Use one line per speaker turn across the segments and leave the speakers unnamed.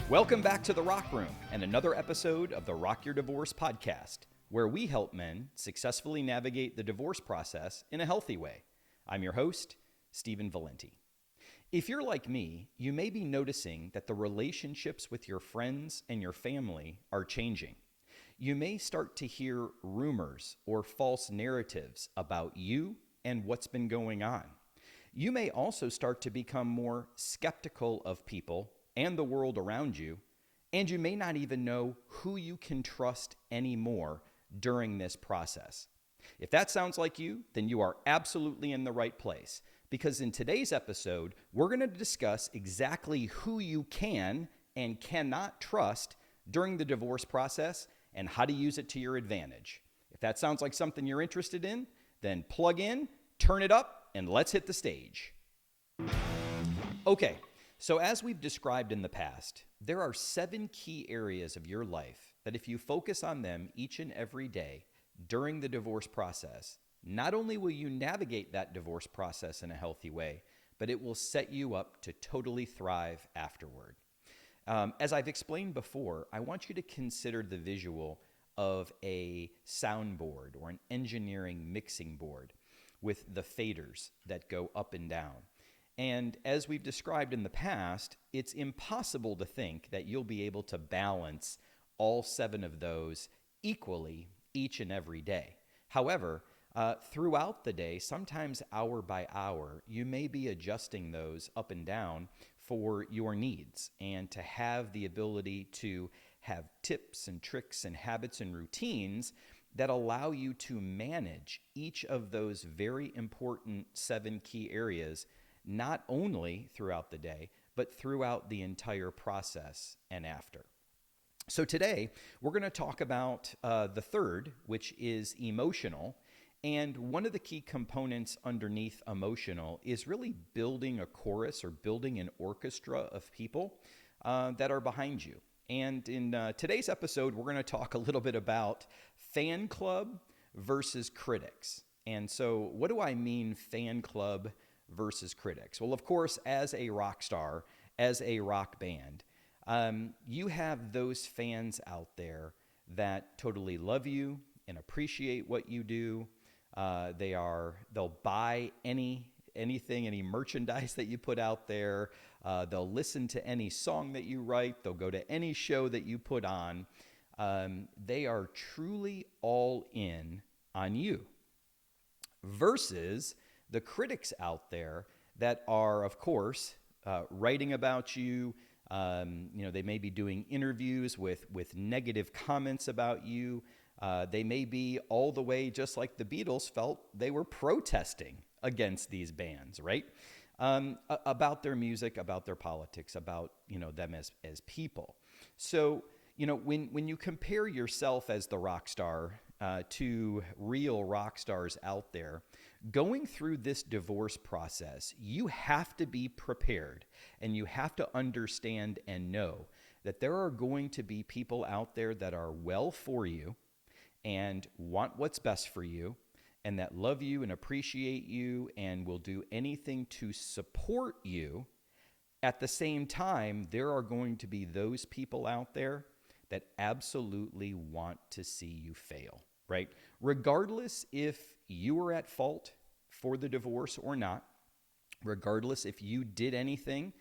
Welcome back to the Rock Room and another episode of the Rock Your Divorce podcast, where we help men successfully navigate the divorce process in a healthy way. I'm your host, Stephen Valente. If you're like me, you may be noticing that the relationships with your friends and your family are changing. You may start to hear rumors or false narratives about you and what's been going on. You may also start to become more skeptical of people and the world around you, and you may not even know who you can trust anymore during this process. If that sounds like you, then you are absolutely in the right place, because in today's episode, we're going to discuss exactly who you can and cannot trust during the divorce process and how to use it to your advantage. If that sounds like something you're interested in, then plug in, turn it up, and let's hit the stage. Okay. So as we've described in the past, there are 7 key areas of your life that if you focus on them each and every day during the divorce process, not only will you navigate that divorce process in a healthy way, but it will set you up to totally thrive afterward. As I've explained before, I want you to consider the visual of a soundboard or an engineering mixing board with the faders that go up and down. And as we've described in the past, it's impossible to think that you'll be able to balance all 7 of those equally each and every day. However, throughout the day, sometimes hour by hour, you may be adjusting those up and down for your needs and to have the ability to have tips and tricks and habits and routines that allow you to manage each of those very important 7 key areas, not only throughout the day, but throughout the entire process and after. So today, we're going to talk about the third, which is emotional. And one of the key components underneath emotional is really building a chorus or building an orchestra of people that are behind you. And in today's episode, we're going to talk a little bit about fan club versus critics. And so what do I mean fan club versus critics? Well, of course, as a rock star, as a rock band, you have those fans out there that totally love you and appreciate what you do. They'll buy anything, any merchandise that you put out there. They'll listen to any song that you write. They'll go to any show that you put on. They are truly all in on you. Versus the critics out there that are, of course, writing about you. They may be doing interviews with negative comments about you. They may be all the way, just like the Beatles felt, they were protesting against these bands, right? About their music, about their politics, about them as people. So when you compare yourself as the rock star to real rock stars out there, going through this divorce process, you have to be prepared and you have to understand and know that there are going to be people out there that are well for you and want what's best for you and that love you and appreciate you and will do anything to support you. At the same time, there are going to be those people out there that absolutely want to see you fail, right? Regardless if you were at fault for the divorce or not, regardless if you did anything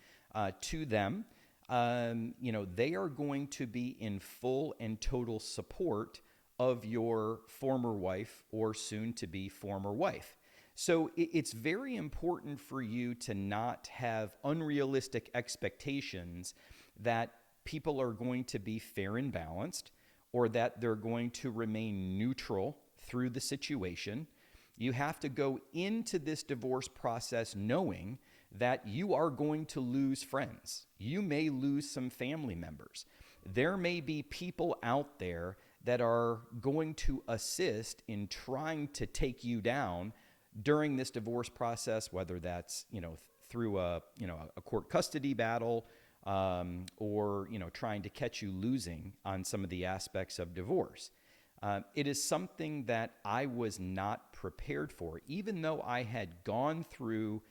to them, they are going to be in full and total support of your former wife or soon to be former wife. So it's very important for you to not have unrealistic expectations that people are going to be fair and balanced or that they're going to remain neutral through the situation. You have to go into this divorce process knowing that you are going to lose friends. You may lose some family members. There may be people out there that are going to assist in trying to take you down during this divorce process, whether that's, through a court custody battle, or trying to catch you losing on some of the aspects of divorce. It is something that I was not prepared for, even though I had gone through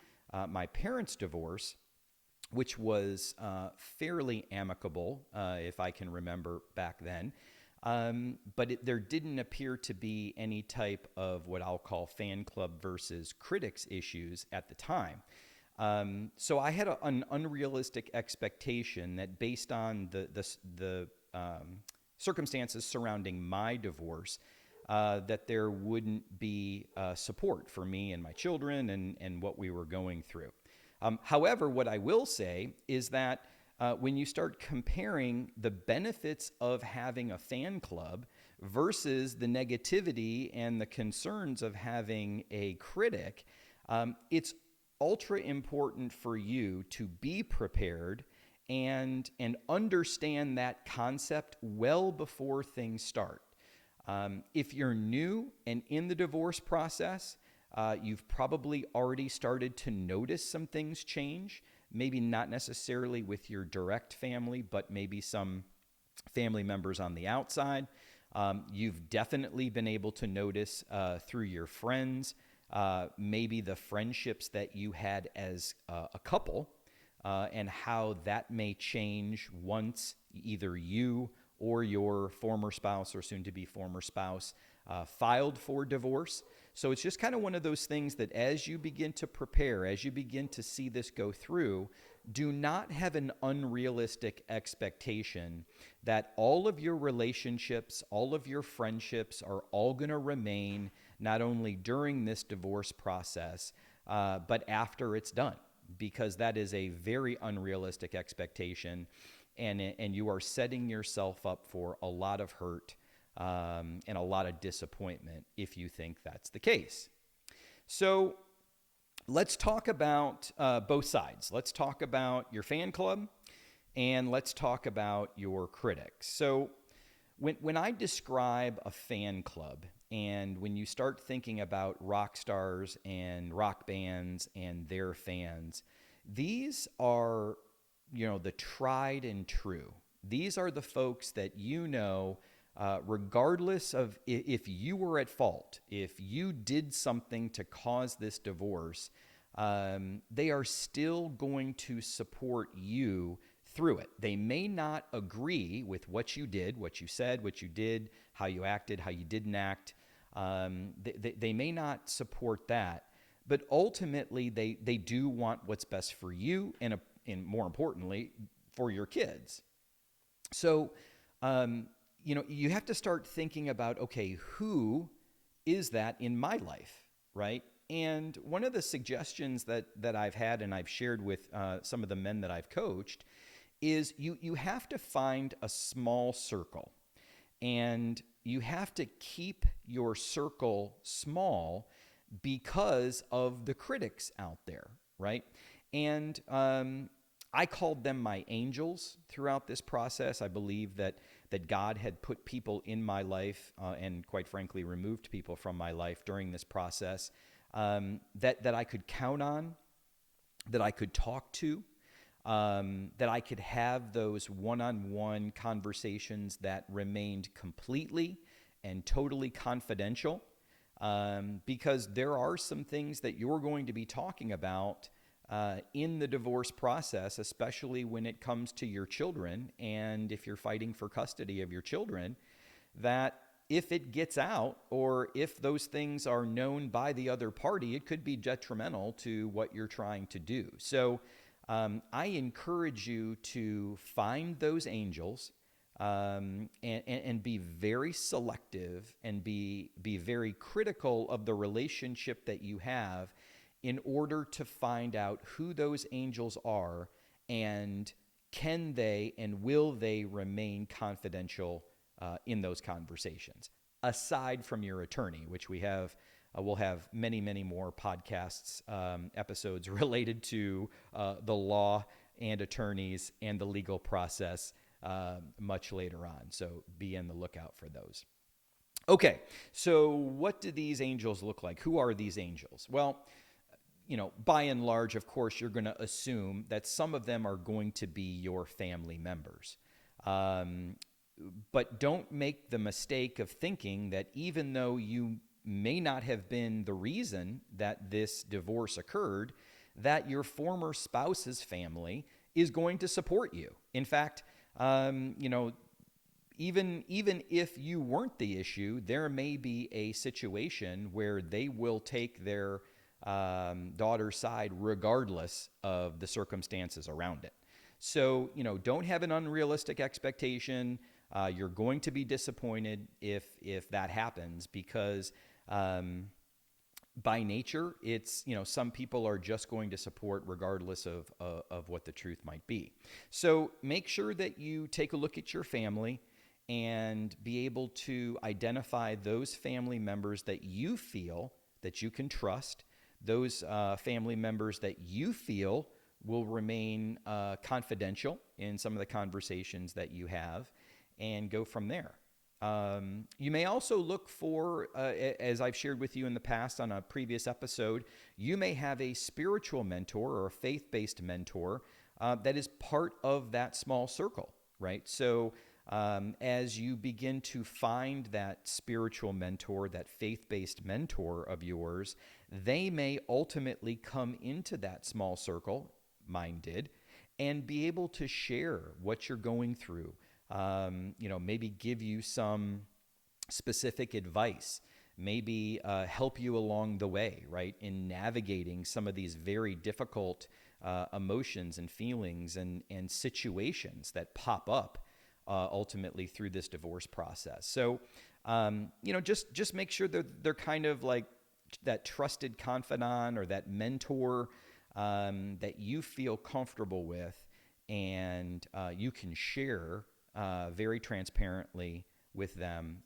my parents' divorce which was fairly amicable, if I can remember back then. But there didn't appear to be any type of what I'll call fan club versus critics issues at the time. So I had an unrealistic expectation that based on the circumstances surrounding my divorce, that there wouldn't be support for me and my children and what we were going through. However, what I will say is that when you start comparing the benefits of having a fan club versus the negativity and the concerns of having a critic, it's ultra important for you to be prepared and understand that concept well before things start. If you're new and in the divorce process, you've probably already started to notice some things change, maybe not necessarily with your direct family, but maybe some family members on the outside. You've definitely been able to notice through your friends, maybe the friendships that you had as a couple, and how that may change once either you or your former spouse or soon-to-be former spouse filed for divorce. So it's just kind of one of those things that as you begin to prepare, as you begin to see this go through, do not have an unrealistic expectation that all of your relationships, all of your friendships are all going to remain not only during this divorce process, but after it's done, because that is a very unrealistic expectation, and you are setting yourself up for a lot of hurt and a lot of disappointment if you think that's the case. So let's talk about both sides. Let's talk about your fan club and let's talk about your critics. So when I describe a fan club, and when you start thinking about rock stars and rock bands and their fans, these are, the tried and true. These are the folks that regardless of if you were at fault, if you did something to cause this divorce, they are still going to support you through it. They may not agree with what you did, what you said, what you did, how you acted, how you didn't act. They may not support that, but ultimately they do want what's best for you and more importantly, for your kids. So, you have to start thinking about, okay, who is that in my life, right? And one of the suggestions that I've had and I've shared with some of the men that I've coached is you have to find a small circle, and you have to keep your circle small because of the critics out there, right? And I called them my angels throughout this process. I believe that God had put people in my life and quite frankly removed people from my life during this process that I could count on, that I could talk to, that I could have those one-on-one conversations that remained completely and totally confidential, because there are some things that you're going to be talking about in the divorce process, especially when it comes to your children, and if you're fighting for custody of your children, that if it gets out or if those things are known by the other party, it could be detrimental to what you're trying to do. So I encourage you to find those angels and be very selective and be very critical of the relationship that you have in order to find out who those angels are and can they and will they remain confidential in those conversations, aside from your attorney, which we'll have many, many more podcasts, episodes related to the law and attorneys and the legal process much later on. So be on the lookout for those. Okay, so what do these angels look like? Who are these angels? Well, by and large, of course, you're going to assume that some of them are going to be your family members. But don't make the mistake of thinking that even though you may not have been the reason that this divorce occurred, that your former spouse's family is going to support you. In fact, you know, even if you weren't the issue, there may be a situation where they will take their daughter's side regardless of the circumstances around it. So, you know, don't have an unrealistic expectation. You're going to be disappointed if that happens because by nature, it's, you know, some people are just going to support regardless of what the truth might be. So make sure that you take a look at your family and be able to identify those family members that you feel that you can trust, those family members that you feel will remain confidential in some of the conversations that you have, and go from there. You may also look for, as I've shared with you in the past on a previous episode, you may have a spiritual mentor or a faith-based mentor that is part of that small circle, right? So as you begin to find that spiritual mentor, that faith-based mentor of yours, they may ultimately come into that small circle, mine did, and be able to share what you're going through. You know, maybe give you some specific advice, maybe help you along the way, right, in navigating some of these very difficult emotions and feelings and situations that pop up ultimately through this divorce process. So, you know, just make sure they're kind of like that trusted confidant or that mentor that you feel comfortable with, and you can share very transparently with them,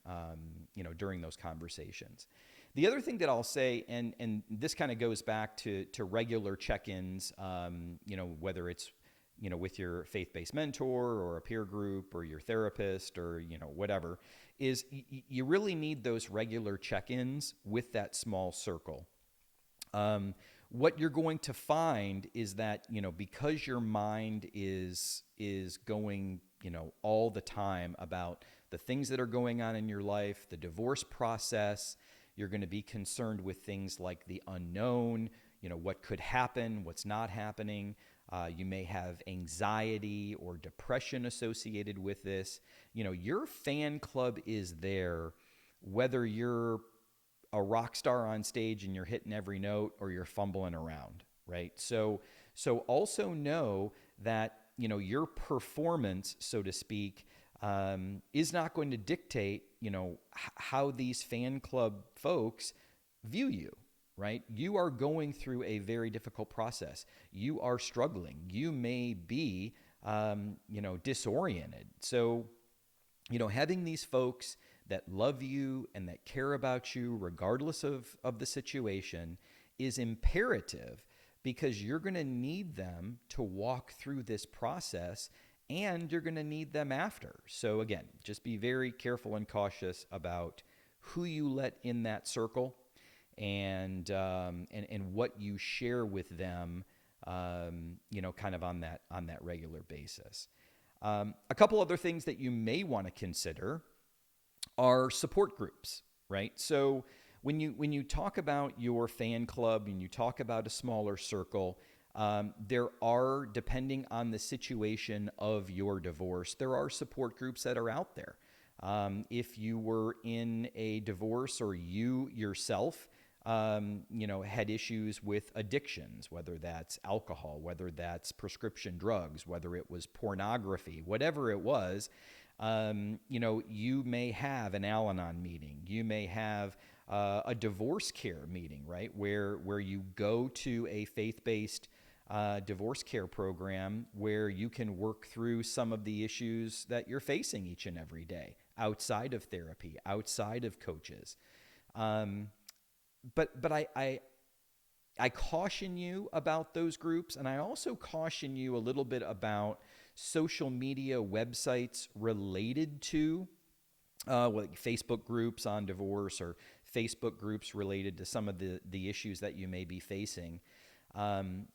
you know, during those conversations. The other thing that I'll say, and this kind of goes back to regular check-ins, you know, whether it's, you know, with your faith-based mentor or a peer group or your therapist or, you know, whatever, is you really need those regular check-ins with that small circle. What you're going to find is that, you know, because your mind is going, you know, all the time about the things that are going on in your life, the divorce process, you're going to be concerned with things like the unknown, you know, what could happen, what's not happening. You may have anxiety or depression associated with this. You know, your fan club is there, whether you're a rock star on stage and you're hitting every note or you're fumbling around, right? So also know that, you know, your performance, so to speak, is not going to dictate, you know, how these fan club folks view you, right? You are going through a very difficult process. You are struggling. You may be, you know, disoriented. So, you know, having these folks that love you and that care about you regardless of the situation is imperative, because you're going to need them to walk through this process, and you're going to need them after. So again, just be very careful and cautious about who you let in that circle, and what you share with them, you know, kind of on that regular basis. A couple other things that you may want to consider are support groups, right? So when you talk about your fan club and you talk about a smaller circle, there are, depending on the situation of your divorce, there are support groups that are out there. If you were in a divorce or you yourself, you know, had issues with addictions, whether that's alcohol, whether that's prescription drugs, whether it was pornography, whatever it was, you know, you may have an Al-Anon meeting. You may have a divorce care meeting, right, where you go to a faith-based divorce care program where you can work through some of the issues that you're facing each and every day outside of therapy, outside of coaches. But I caution you about those groups, and I also caution you a little bit about social media websites related to like Facebook groups on divorce, or Facebook groups related to some of the issues that you may be facing.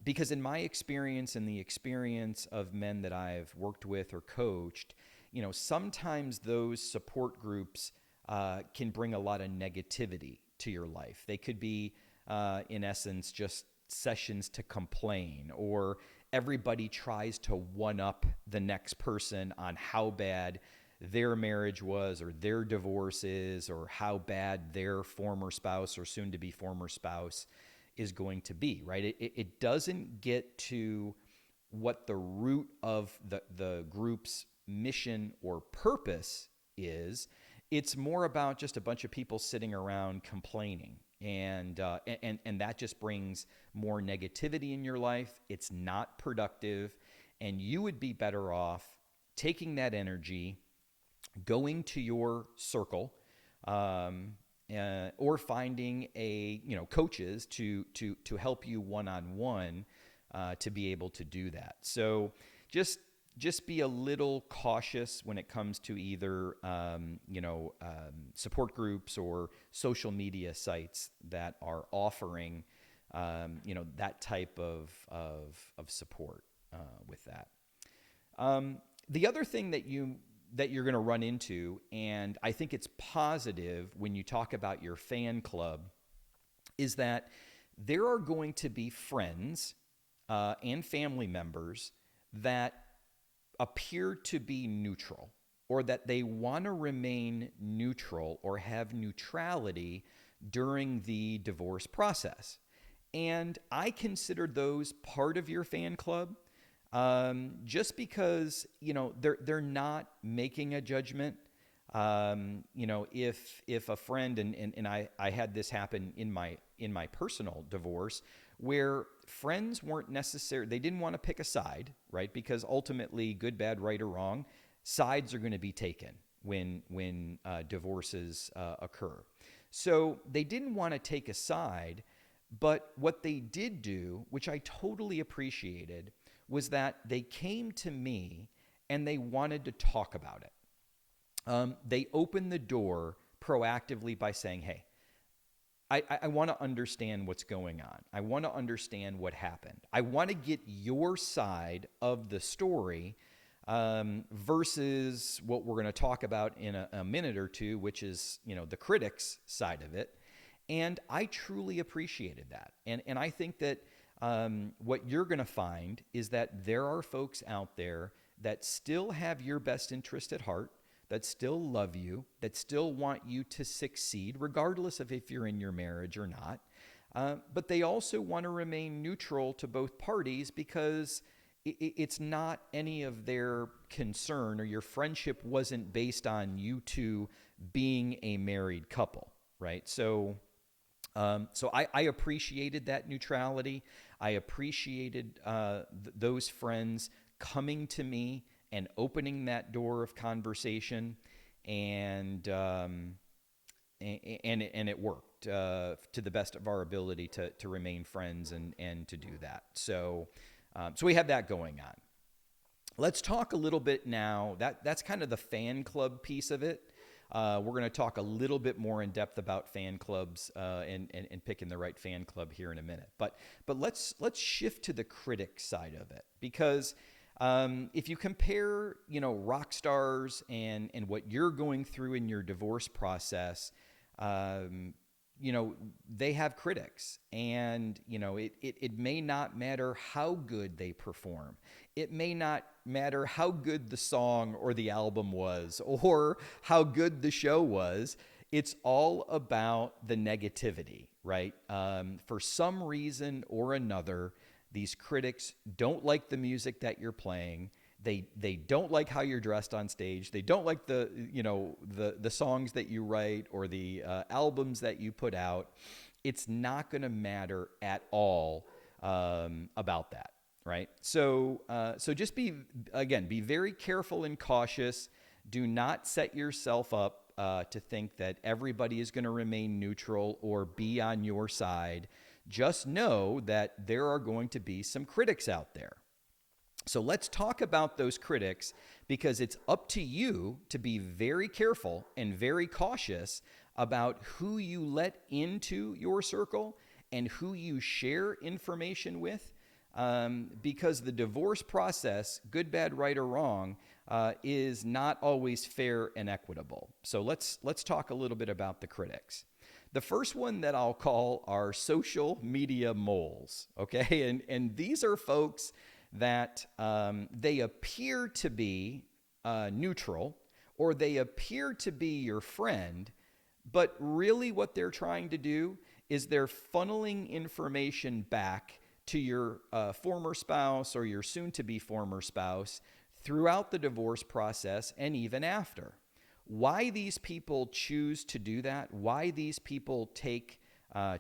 Because in my experience and the experience of men that I've worked with or coached, you know, sometimes those support groups can bring a lot of negativity to your life. They could be, in essence, just sessions to complain, or everybody tries to one up the next person on how bad their marriage was or their divorce is or how bad their former spouse or soon to be former spouse is going to be, right? It doesn't get to what the root of the group's mission or purpose is. It's more about just a bunch of people sitting around complaining. And that just brings more negativity in your life. It's not productive. And you would be better off taking that energy, going to your circle, or finding coaches to help you one-on-one to be able to do that. So just be a little cautious when it comes to either support groups or social media sites that are offering that type of support with that. The other thing that you're going to run into, and I think it's positive when you talk about your fan club, is that there are going to be friends and family members that appear to be neutral, or that they want to remain neutral or have neutrality during the divorce process. And I consider those part of your fan club, just because, they're not making a judgment. If a friend, and I had this happen in my personal divorce, where friends weren't necessary, they didn't want to pick a side, right? Because ultimately, good, bad, right, or wrong, sides are going to be taken when divorces occur. So they didn't want to take a side, but what they did do, which I totally appreciated, was that they came to me and they wanted to talk about it. They opened the door proactively by saying, hey, I want to understand what's going on. I want to understand what happened. I want to get your side of the story versus what we're going to talk about in a minute or two, which is, the critics' side of it. And I truly appreciated that. And I think that what you're going to find is that there are folks out there that still have your best interest at heart, that still love you, that still want you to succeed, regardless of if you're in your marriage or not. But they also want to remain neutral to both parties because it's not any of their concern, or your friendship wasn't based on you two being a married couple, right? So I appreciated that neutrality. I appreciated those friends coming to me and opening that door of conversation, and it worked to the best of our ability to remain friends and to do that. So we have that going on. Let's talk a little bit now. That's kind of the fan club piece of it. We're going to talk a little bit more in depth about fan clubs and picking the right fan club here in a minute. But let's shift to the critic side of it, because if you compare, rock stars and what you're going through in your divorce process, they have critics, and, it may not matter how good they perform. It may not matter how good the song or the album was or how good the show was. It's all about the negativity, right? For some reason or another, these critics don't like the music that you're playing. They don't like how you're dressed on stage. They don't like the songs that you write or the albums that you put out. It's not going to matter at all about that, right? So just be very careful and cautious. Do not set yourself up to think that everybody is going to remain neutral or be on your side. Just know that there are going to be some critics out there. So let's talk about those critics, because it's up to you to be very careful and very cautious about who you let into your circle and who you share information with, because the divorce process, good, bad, right, or wrong, is not always fair and equitable. So let's talk a little bit about the critics. The first one that I'll call are social media moles, okay? And these are folks that they appear to be neutral, or they appear to be your friend, but really what they're trying to do is they're funneling information back to your former spouse or your soon-to-be former spouse throughout the divorce process and even after. Why these people choose to do that, why these people take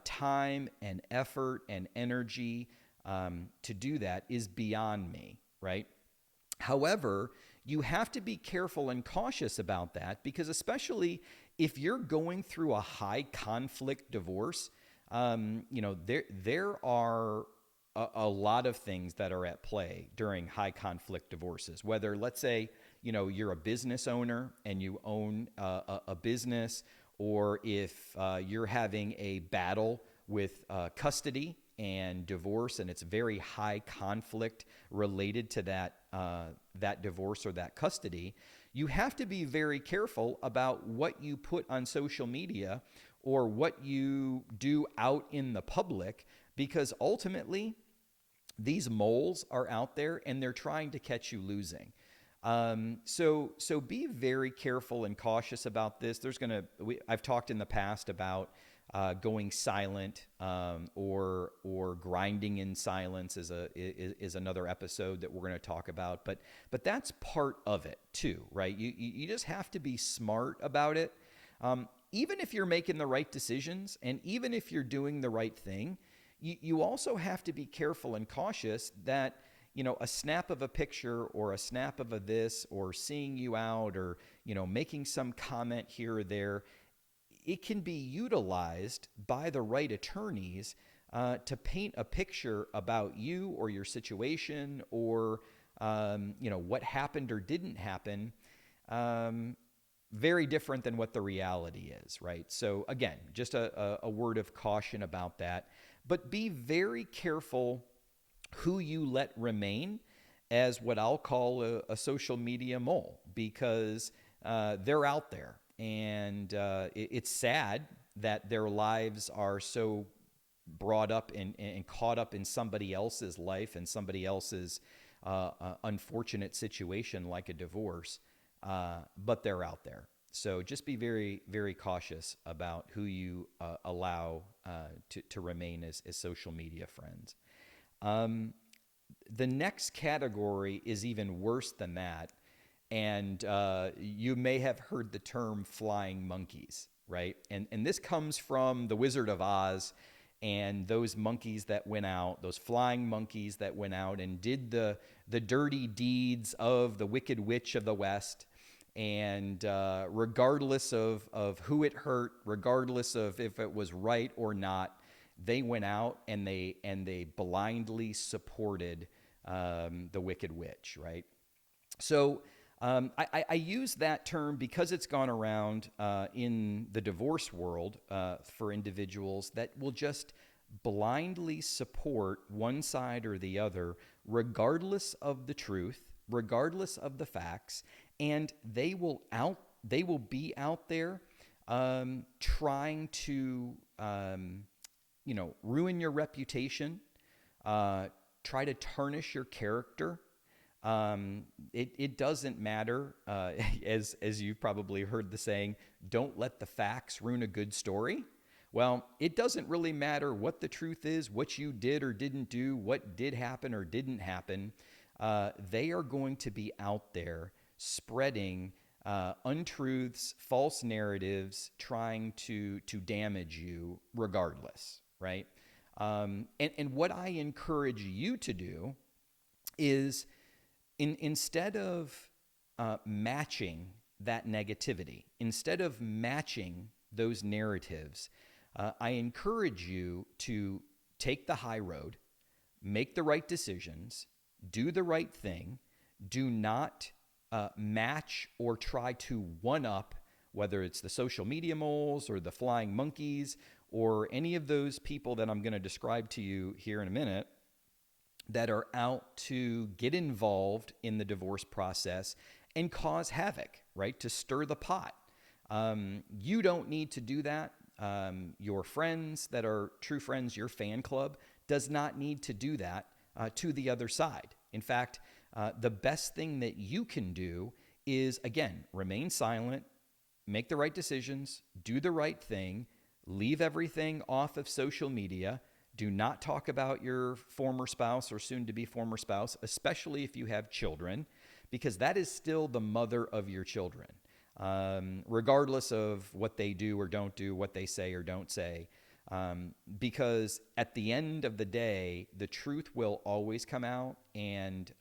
time and effort and energy to do that is beyond me, right? However, you have to be careful and cautious about that, because especially if you're going through a high conflict divorce, there are a lot of things that are at play during high conflict divorces. Whether, let's say, you're a business owner and you own a business, or if you're having a battle with custody and divorce, and it's very high conflict related to that divorce or that custody, you have to be very careful about what you put on social media or what you do out in the public, because ultimately these moles are out there and they're trying to catch you losing. So be very careful and cautious about this. I've talked in the past about going silent, or grinding in silence is another episode that we're going to talk about. But that's part of it too, right? You just have to be smart about it. Even if you're making the right decisions and even if you're doing the right thing, you also have to be careful and cautious that, a snap of a picture or a snap of a this, or seeing you out, or, making some comment here or there, it can be utilized by the right attorneys to paint a picture about you or your situation, or, what happened or didn't happen, very different than what the reality is, right? So again, just a word of caution about that. But be very careful who you let remain as what I'll call a social media mole, because they're out there. And it's sad that their lives are so brought up and caught up in somebody else's life and somebody else's unfortunate situation like a divorce, but they're out there. So just be very, very cautious about who you allow to remain as social media friends. The next category is even worse than that. And you may have heard the term flying monkeys, right? And this comes from The Wizard of Oz, and those monkeys that went out, those flying monkeys that went out and did the dirty deeds of the Wicked Witch of the West. And regardless of who it hurt, regardless of if it was right or not, they went out and they blindly supported the Wicked Witch, right? So I use that term because it's gone around in the divorce world for individuals that will just blindly support one side or the other, regardless of the truth, regardless of the facts, and they will be out there trying to ruin your reputation, try to tarnish your character. It doesn't matter, as you've probably heard the saying, don't let the facts ruin a good story. Well, it doesn't really matter what the truth is, what you did or didn't do, what did happen or didn't happen. They are going to be out there spreading untruths, false narratives, trying to damage you regardless, right? And what I encourage you to do is, instead of matching that negativity, instead of matching those narratives, I encourage you to take the high road, make the right decisions, do the right thing. Do not match or try to one-up, whether it's the social media moles or the flying monkeys or any of those people that I'm going to describe to you here in a minute, that are out to get involved in the divorce process and cause havoc, right? To stir the pot. You don't need to do that. Your friends that are true friends, your fan club, does not need to do that to the other side. In fact, the best thing that you can do is, again, remain silent, make the right decisions, do the right thing, leave everything off of social media. Do not talk about your former spouse or soon to be former spouse, especially if you have children, because that is still the mother of your children. Regardless of what they do or don't do, what they say or don't say. Because at the end of the day, the truth will always come out, and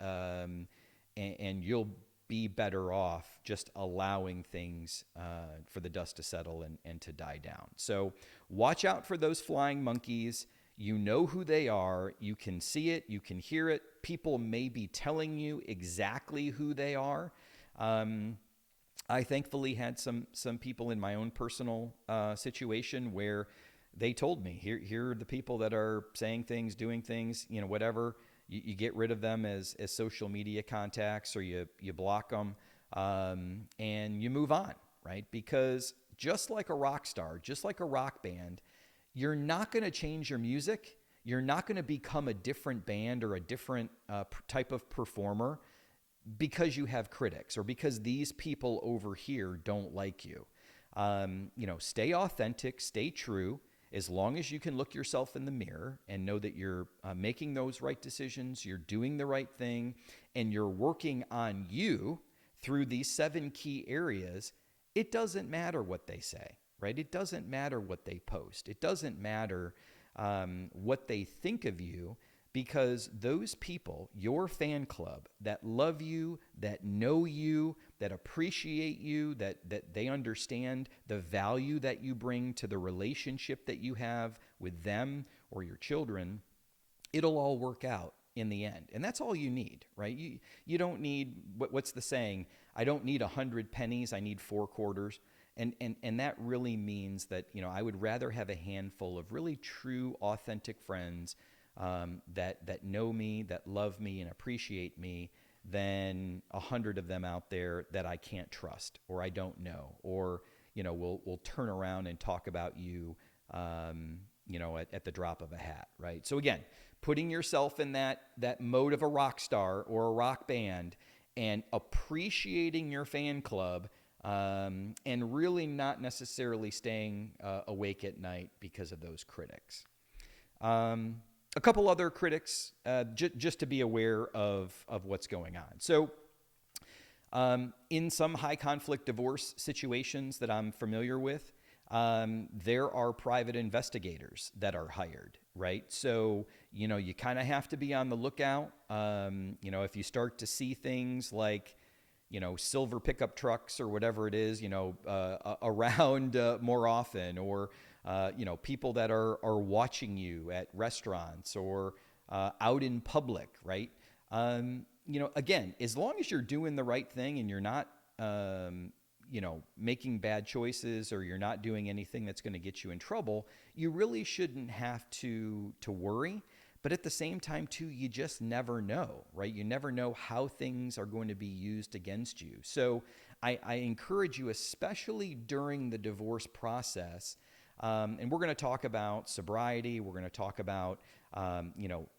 you'll be better off just allowing things for the dust to settle and to die down. So watch out for those flying monkeys. You know who they are. You can see it. You can hear it. People may be telling you exactly who they are. I thankfully had some people in my own personal situation where they told me, here are the people that are saying things, doing things, whatever. You get rid of them as social media contacts, or you block them, and you move on, right? Because just like a rock star, just like a rock band, you're not going to change your music. You're not going to become a different band or a different type of performer because you have critics or because these people over here don't like you. Stay authentic, stay true. As long as you can look yourself in the mirror and know that you're making those right decisions, you're doing the right thing, and you're working on you through these 7 key areas, it doesn't matter what they say, right? It doesn't matter what they post. It doesn't matter what they think of you, because those people, your fan club that love you, that know you, that appreciate you, that they understand the value that you bring to the relationship that you have with them or your children, it'll all work out in the end. And that's all you need, right? You don't need, what's the saying? I don't need 100 pennies, I need 4 quarters. And that really means that, I would rather have a handful of really true, authentic friends that know me, that love me and appreciate me, than 100 of them out there that I can't trust or I don't know, or will turn around and talk about you, at the drop of a hat, right? So again, putting yourself in that mode of a rock star or a rock band, and appreciating your fan club, and really not necessarily staying awake at night because of those critics. A couple other critics, just to be aware of what's going on. So in some high conflict divorce situations that I'm familiar with, there are private investigators that are hired, right? So, you kind of have to be on the lookout. If you start to see things like, silver pickup trucks or whatever it is, around more often, or people that are watching you at restaurants or out in public, right? Again, as long as you're doing the right thing and you're not, making bad choices, or you're not doing anything that's going to get you in trouble, you really shouldn't have to worry. But at the same time, too, you just never know, right? You never know how things are going to be used against you. So I encourage you, especially during the divorce process, and we're going to talk about sobriety. We're going to talk about,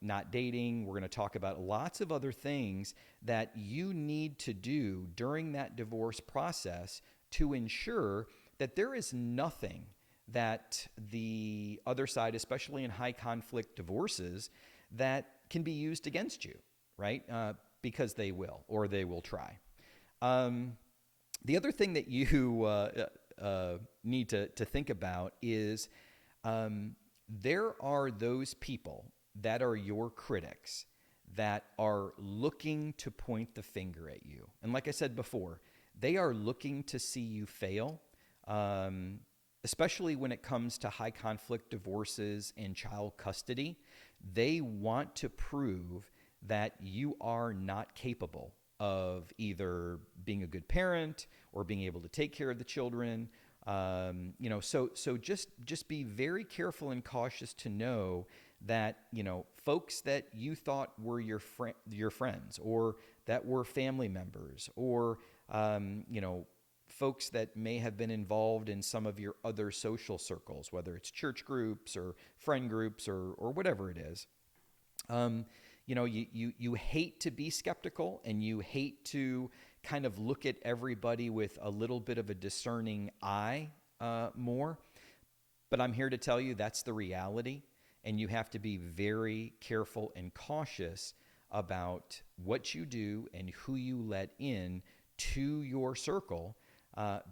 not dating. We're going to talk about lots of other things that you need to do during that divorce process to ensure that there is nothing that the other side, especially in high conflict divorces, that can be used against you, right? Because they will, or they will try. The other thing that you need to think about is there are those people that are your critics that are looking to point the finger at you. And like I said before, they are looking to see you fail, especially when it comes to high conflict divorces and child custody. They want to prove that you are not capable of either being a good parent or being able to take care of the children. So just be very careful and cautious to know that, folks that you thought were your friends, or that were family members, or, folks that may have been involved in some of your other social circles, whether it's church groups or friend groups or whatever it is. You hate to be skeptical, and you hate to kind of look at everybody with a little bit of a discerning eye more. But I'm here to tell you that's the reality, and you have to be very careful and cautious about what you do and who you let in to your circle,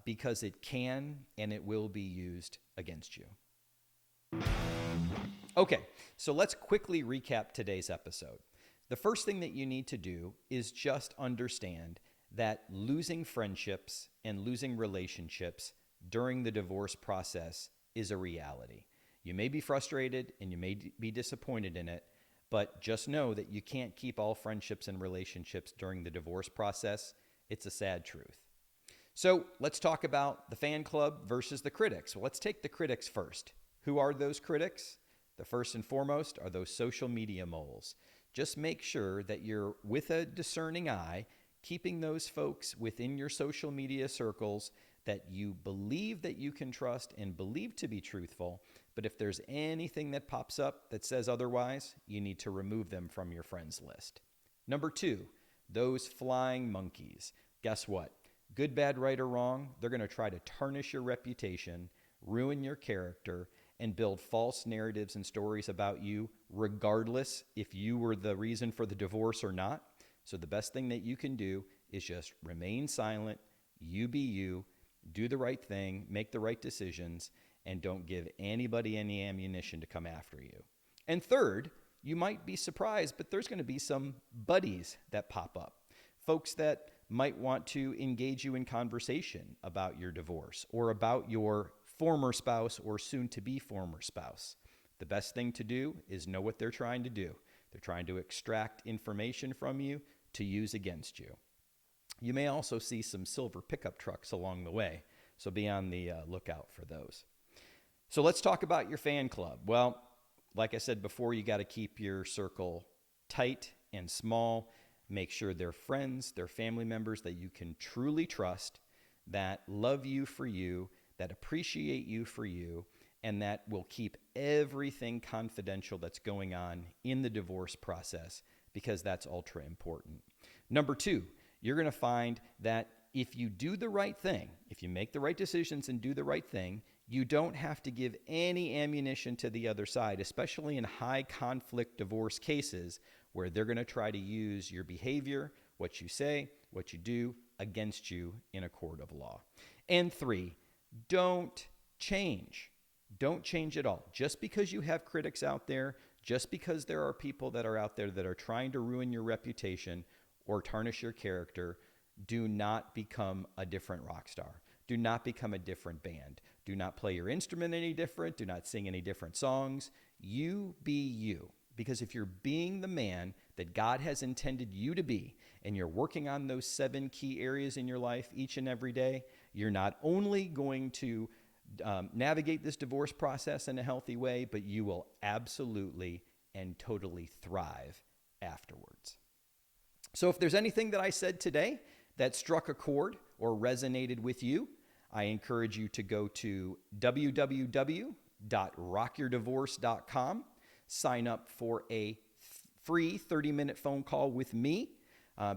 because it can and it will be used against you. Okay, so let's quickly recap today's episode. The first thing that you need to do is just understand that losing friendships and losing relationships during the divorce process is a reality. You may be frustrated and you may be disappointed in it, but just know that you can't keep all friendships and relationships during the divorce process. It's a sad truth. So let's talk about the fan club versus the critics. Well, let's take the critics first. Who are those critics? The first and foremost are those social media moles. Just make sure that you're with a discerning eye, keeping those folks within your social media circles that you believe that you can trust and believe to be truthful. But if there's anything that pops up that says otherwise, you need to remove them from your friends list. Number 2, those flying monkeys. Guess what? Good, bad, right, or wrong, they're going to try to tarnish your reputation, ruin your character, and build false narratives and stories about you, regardless if you were the reason for the divorce or not. So the best thing that you can do is just remain silent, you be you, do the right thing, make the right decisions, and don't give anybody any ammunition to come after you. And third, you might be surprised, but there's going to be some buddies that pop up. Folks that might want to engage you in conversation about your divorce or about your former spouse or soon-to-be former spouse. The best thing to do is know what they're trying to do. They're trying to extract information from you to use against you. You may also see some silver pickup trucks along the way, so be on the lookout for those. So let's talk about your fan club. Well, like I said before, you got to keep your circle tight and small. Make sure they're friends, they're family members that you can truly trust, that love you for you, that appreciate you for you, and that will keep everything confidential that's going on in the divorce process, because that's ultra important. Number 2, you're going to find that if you do the right thing, if you make the right decisions and do the right thing, you don't have to give any ammunition to the other side, especially in high conflict divorce cases where they're going to try to use your behavior, what you say, what you do against you in a court of law. And 3, don't change. Don't change at all. Just because you have critics out there, just because there are people that are out there that are trying to ruin your reputation or tarnish your character, do not become a different rock star. Do not become a different band. Do not play your instrument any different. Do not sing any different songs. You be you. Because if you're being the man that God has intended you to be, and you're working on those 7 key areas in your life each and every day, you're not only going to navigate this divorce process in a healthy way, but you will absolutely and totally thrive afterwards. So if there's anything that I said today that struck a chord or resonated with you, I encourage you to go to www.rockyourdivorce.com, sign up for a free 30-minute phone call with me,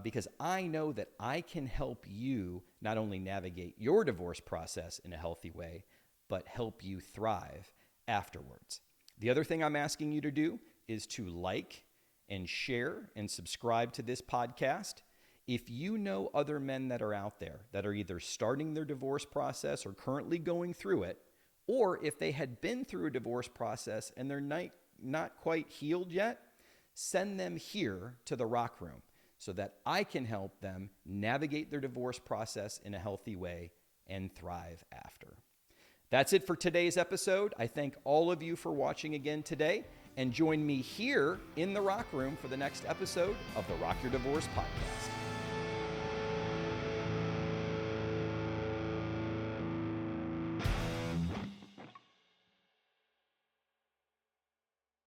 because I know that I can help you not only navigate your divorce process in a healthy way, but help you thrive afterwards. The other thing I'm asking you to do is to like and share and subscribe to this podcast. If you know other men that are out there that are either starting their divorce process or currently going through it, or if they had been through a divorce process and they're not quite healed yet, send them here to the Rock Room so that I can help them navigate their divorce process in a healthy way and thrive after. That's it for today's episode. I thank all of you for watching again today, and join me here in the Rock Room for the next episode of the Rock Your Divorce podcast.